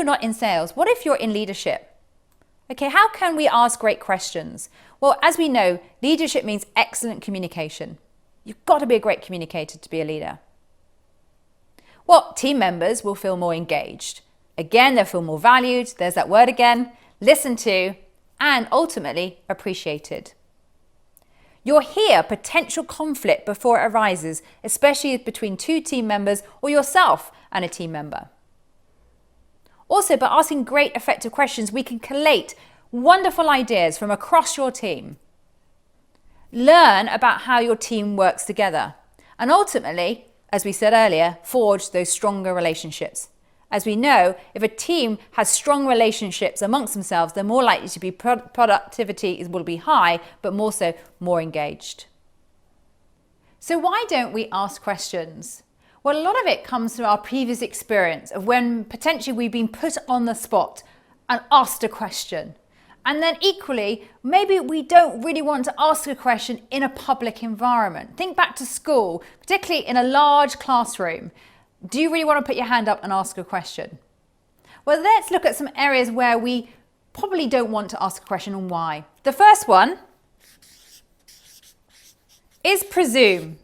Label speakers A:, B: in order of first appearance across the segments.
A: you're not in sales? What if you're in leadership? Okay, how can we ask great questions? Well, as we know, leadership means excellent communication. You've got to be a great communicator to be a leader. Well, team members will feel more engaged. Again, they'll feel more valued, there's that word again, listened to, and ultimately appreciated. You'll hear potential conflict before it arises, especially between two team members or yourself and a team member. Also, by asking great effective questions, we can collate wonderful ideas from across your team. Learn about how your team works together. And ultimately, as we said earlier, forge those stronger relationships. As we know, if a team has strong relationships amongst themselves, they're more likely to be productivity will be high, but more so more engaged. So why don't we ask questions? Well, a lot of it comes from our previous experience of when potentially we've been put on the spot and asked a question. And then equally, maybe we don't really want to ask a question in a public environment. Think back to school, particularly in a large classroom. Do you really want to put your hand up and ask a question? Well, let's look at some areas where we probably don't want to ask a question and why. The first one is presume.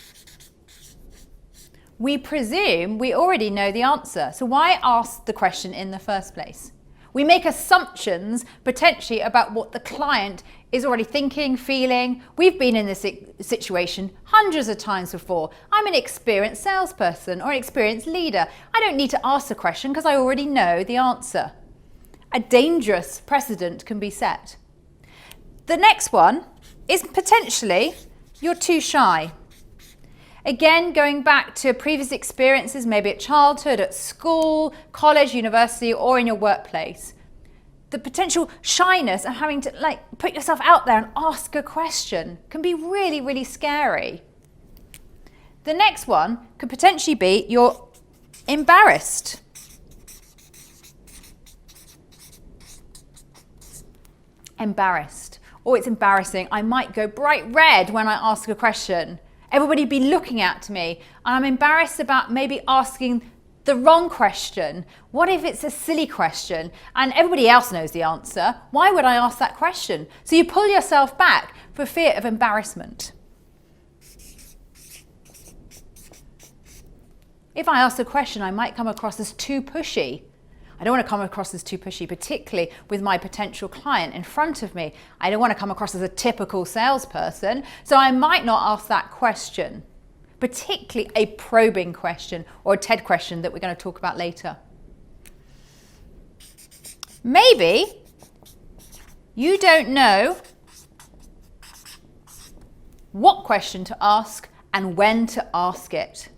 A: We presume we already know the answer. So why ask the question in the first place? We make assumptions potentially about what the client is already thinking, feeling. We've been in this situation hundreds of times before. I'm an experienced salesperson or an experienced leader. I don't need to ask the question because I already know the answer. A dangerous precedent can be set. The next one is potentially you're too shy. Again, going back to previous experiences, maybe at childhood, at school, college, university, or in your workplace. The potential shyness of having to put yourself out there and ask a question can be really, really scary. The next one could potentially be you're embarrassed. Embarrassed. Oh, it's embarrassing. I might go bright red when I ask a question. Everybody be looking at me and I'm embarrassed about maybe asking the wrong question. What if it's a silly question and everybody else knows the answer? Why would I ask that question? So you pull yourself back for fear of embarrassment. If I ask a question, I might come across as too pushy. I don't want to come across as too pushy, particularly with my potential client in front of me. I don't want to come across as a typical salesperson, so I might not ask that question, particularly a probing question or a TED question that we're going to talk about later. Maybe you don't know what question to ask and when to ask it.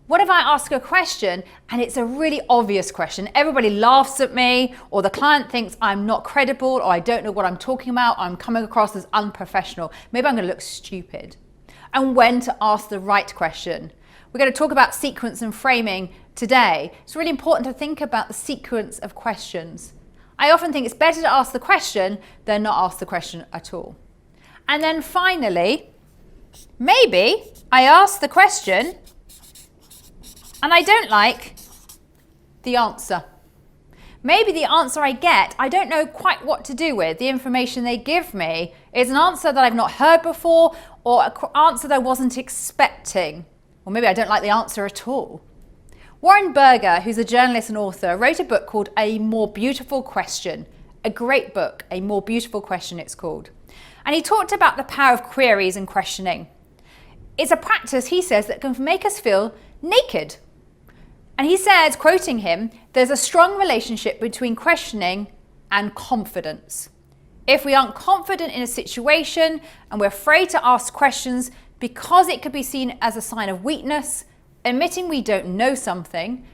A: What if I ask a question and it's a really obvious question? Everybody laughs at me, or the client thinks I'm not credible, or I don't know what I'm talking about, or I'm coming across as unprofessional. Maybe I'm going to look stupid. And when to ask the right question. We're going to talk about sequence and framing today. It's really important to think about the sequence of questions. I often think it's better to ask the question than not ask the question at all. And then finally, maybe I ask the question and I don't like the answer. Maybe the answer I get, I don't know quite what to do with. The information they give me is an answer that I've not heard before, or an answer that I wasn't expecting. Or maybe I don't like the answer at all. Warren Berger, who's a journalist and author, wrote a book called A More Beautiful Question. A great book, A More Beautiful Question it's called. And he talked about the power of queries and questioning. It's a practice, he says, that can make us feel naked. And he says, quoting him, there's a strong relationship between questioning and confidence. If we aren't confident in a situation and we're afraid to ask questions because it could be seen as a sign of weakness, admitting we don't know something,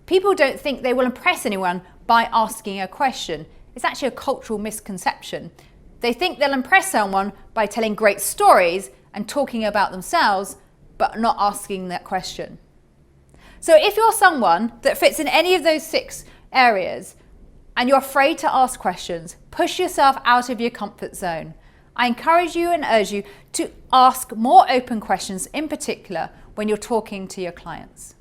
A: people don't think they will impress anyone by asking a question. It's actually a cultural misconception. They think they'll impress someone by telling great stories and talking about themselves, but not asking that question. So if you're someone that fits in any of those 6 areas and you're afraid to ask questions, push yourself out of your comfort zone. I encourage you and urge you to ask more open questions, in particular when you're talking to your clients.